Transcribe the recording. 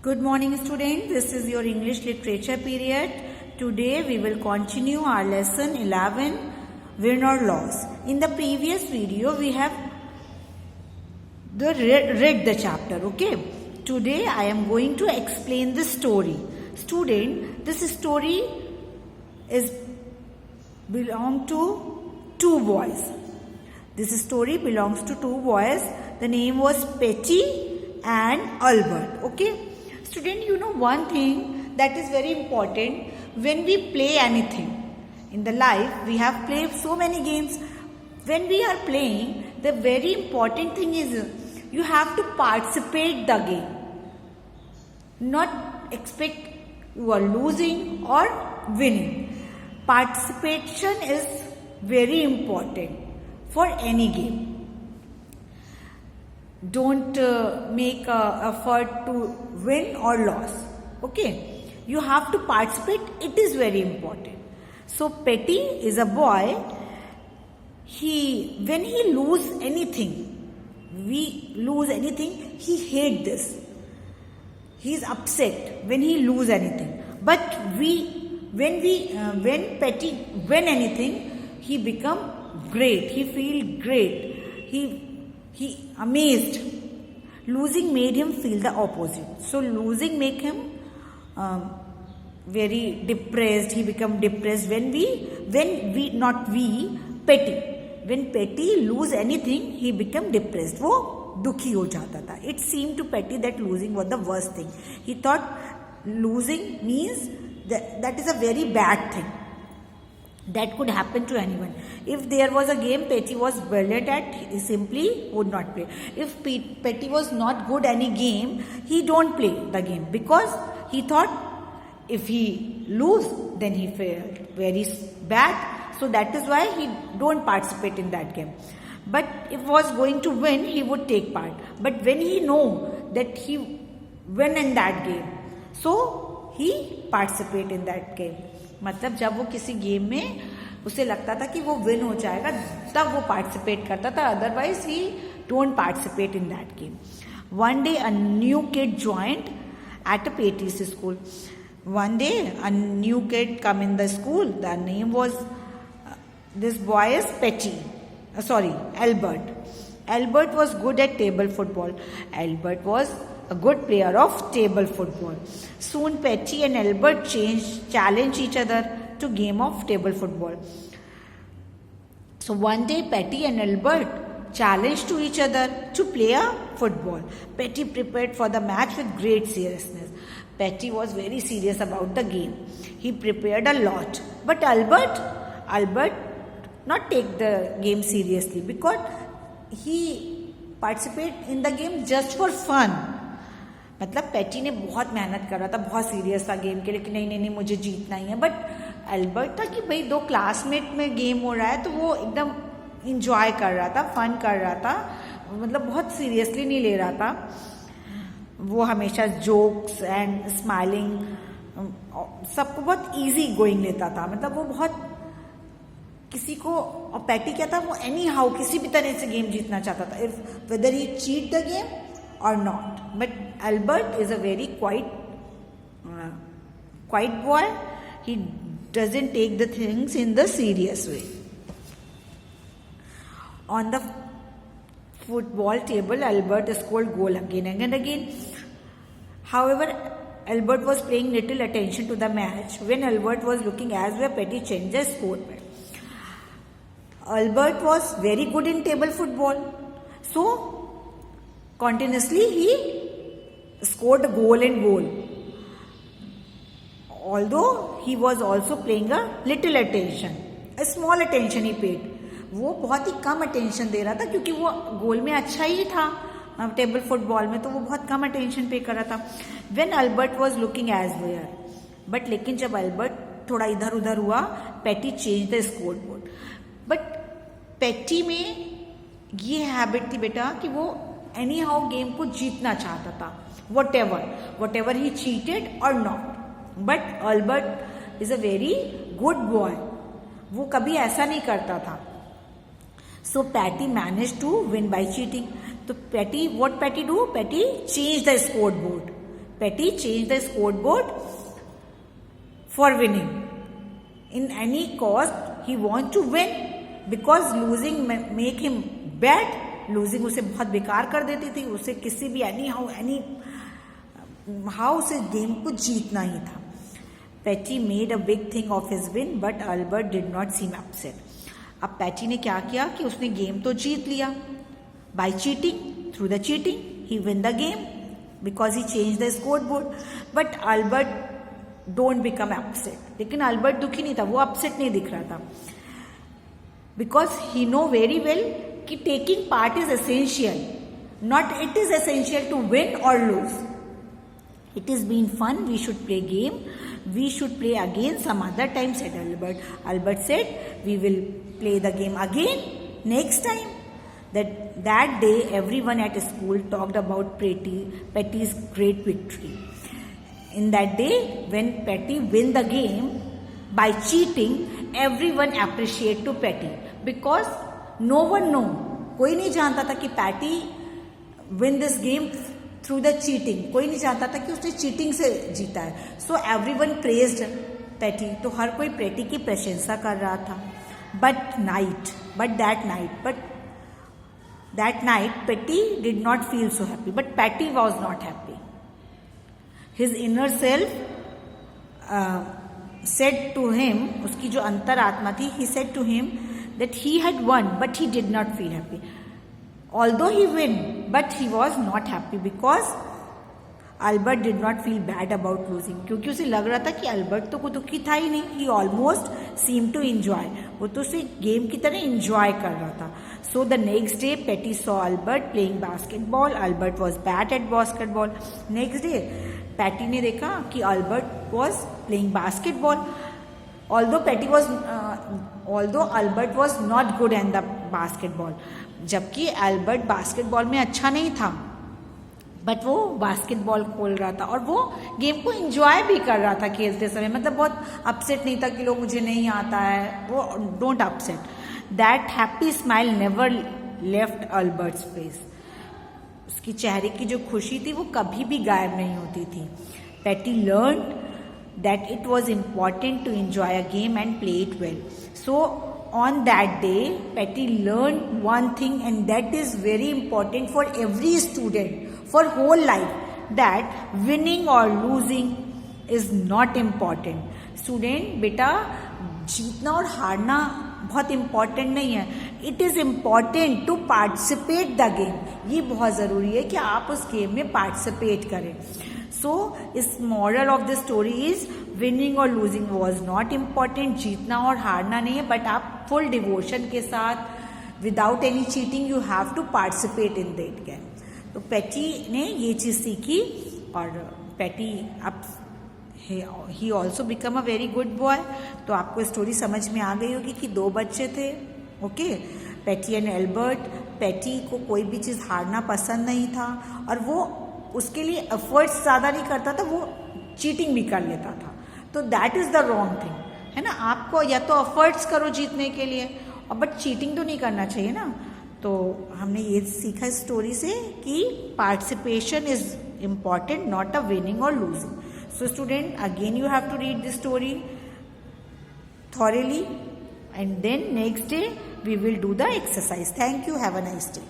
Good morning students, this is your English literature period. Today we will continue our lesson 11, win or loss. In the previous video we have read the chapter, okay. Today I am going to explain the story. Student, this story is belong to two boys. This story belongs to two boys. The name was Petty and Albert, okay. Student, you know one thing that is very important when we play anything. In the life, we have played so many games. When we are playing, the very important thing is you have to participate the game. Not expect you are losing or winning. Participation is very important for any game. Don't make a effort to win or lose, okay. You have to participate. It is very important. So Petty is a boy. When he lose anything, he hate this. He is upset when he lose anything. But when Petty win anything, he become great. He feel great. He amazed. Losing made him feel the opposite. So losing make him very depressed. He become depressed Petty. When Petty lose anything, he become depressed. वो दुखी हो जाता था. It seemed to Petty that losing was the worst thing. He thought losing means that is a very bad thing. That could happen to anyone. If there was a game Petty was brilliant at, he simply would not play. If Petty was not good any game, he don't play the game because he thought if he lose, then he failed very bad. So that is why he don't participate in that game. But if was going to win, he would take part. But when he know that he win in that game, so he participate in that game. मतलब जब वो किसी game में उसे लगता था कि वो विन हो जाएगा तब वो पार्टिसिपेट करता था. Otherwise he don't participate in that game. One day a new kid joined at a Petty's school. One day a new kid come in the school. The name was this boy is Albert. Albert was good at table football. Albert was a good player of table football. Soon Petty and Albert challenged each other to game of table football. So one day Petty and Albert challenged to each other to play a football. Petty prepared for the match with great seriousness. Petty was very serious about the game. He prepared a lot. But Albert not take the game seriously because he participate in the game just for fun. मतलब patty ने बहुत मेहनत कर रहा था, बहुत serious था game के लिए कि नहीं मुझे जीतना ही है. बट एल्बर्ट था कि भाई दो क्लासमेट में गेम हो रहा है तो वो एकदम इंजॉय कर रहा था, फन कर रहा था, मतलब बहुत सीरियसली नहीं ले रहा था. वो हमेशा जोक्स एंड स्माइलिंग सबको बहुत इजी गोइंग लेता था. मतलब वो बहुत किसी को, और पैटी क्या था, वो एनी हाउ किसी भी तरह से गेम जीतना चाहता था, if weather he cheat the game or not. But Albert is a very quiet boy. He doesn't take the things in the serious way. On the football table, Albert scored goal again and again. However, Albert was paying little attention to the match. When Albert was looking as where Petty changed the score. Albert was very good in table football. So continuously he scored goal and goal. Although he was also paying a little attention, a small attention he paid. वो बहुत ही कम attention दे रहा था क्योंकि वो गोल में अच्छा ही था, table football में तो वो बहुत कम अटेंशन पे कर रहा था. When Albert was looking as well, but लेकिन जब Albert थोड़ा इधर उधर हुआ, Petty changed the scoreboard. But Petty में ये हैबिट थी बेटा कि वो एनी हाउ गेम को जीतना चाहता था, वट एवर ही चीटेड और not. But Albert is a very good boy. वो कभी ऐसा नहीं करता था. So Petty manage to win by cheating. तो Petty, what Petty do? Petty changed the scoreboard. Petty changed the scoreboard for winning. In any cost, he wants to win because losing make him bad. Losing उसे बहुत बेकार कर देती थी. उसे किसी भी any how उसे गेम को जीतना ही था. Petty made a big thing of his win, but Albert did not seem upset. अब पैटी ने क्या किया कि उसने गेम तो जीत लिया. By cheating, through the cheating, he win the game because he changed the scoreboard. But Albert don't become upset. लेकिन Albert दुखी नहीं था, वो अपसेट नहीं दिख रहा था. Because he know very well कि taking part is essential. Not it is essential to win or lose. It is been fun. We should play game. We should play again some other time, said Albert. Albert said, we will play the game again next time. That day, everyone at school talked about Petty's great victory. In that day, when Petty win the game by cheating, everyone appreciate to Petty because no one know. कोई नहीं जानता था कि Petty win this game through the cheating. कोई नहीं जानता था कि उसने चीटिंग से जीता है. So everyone praised Petty. तो हर कोई Petty की प्रशंसा कर रहा था. But that night, Petty did not feel so happy. But Petty was not happy. His inner self said to him, उसकी जो अंतरात्मा थी, he said to him that he had won, but he did not feel happy. Although he won, but he was not happy because Albert did not feel bad about losing. क्योंकि उसे लग रहा था कि अल्बर्ट तो कोई दुखी था ही नहीं. He almost seemed to enjoy. वो तो उसे गेम की तरह enjoy कर रहा था. So the next day, Petty saw Albert playing basketball. Albert was bad at basketball. Next day, Petty ने देखा कि Albert was playing basketball. Although Albert was not good in the basketball. जबकि Albert basketball में अच्छा नहीं था, but वो basketball खोल रहा था और वो गेम को एंजॉय भी कर रहा था खेलते समय. मतलब बहुत अपसेट नहीं था कि लोग मुझे नहीं आता है. वो don't upset. That happy smile never left Albert's face. उसकी चेहरे की जो खुशी थी वो कभी भी गायब नहीं होती थी. Petty learned that it was important to enjoy a game and play it well. So on that day, Petty learned one thing, and that is very important for every student for whole life, that winning or losing is not important. Student, बेटा जीतना और हारना बहुत important नहीं है. It is important to participate the game. ये बहुत ज़रूरी है कि आप उस गेम में पार्टिसिपेट करें. सो इस moral of the story is winning और लूजिंग वॉज नॉट इम्पॉर्टेंट. जीतना और हारना नहीं है, बट आप फुल डिवोशन के साथ without any cheating you have to participate in that game. तो पेटी ने ये चीज़ सीखी और पेटी अब ही also become a very good boy. तो आपको स्टोरी समझ में आ गई होगी कि दो बच्चे थे, ओके, पेटी एंड एल्बर्ट. पेटी को कोई भी चीज़ हारना पसंद नहीं था और वो उसके लिए एफर्ट्स ज़्यादा नहीं करता था, वो चीटिंग भी कर लेता था. तो that is the wrong thing, है ना. आपको या तो एफर्ट्स करो जीतने के लिए, और बट चीटिंग तो नहीं करना चाहिए ना. तो हमने ये सीखा इस स्टोरी से कि participation is important, not a winning और losing. So student, again you have to read this story thoroughly, and then next day we will do the exercise. Thank you. Have a nice day.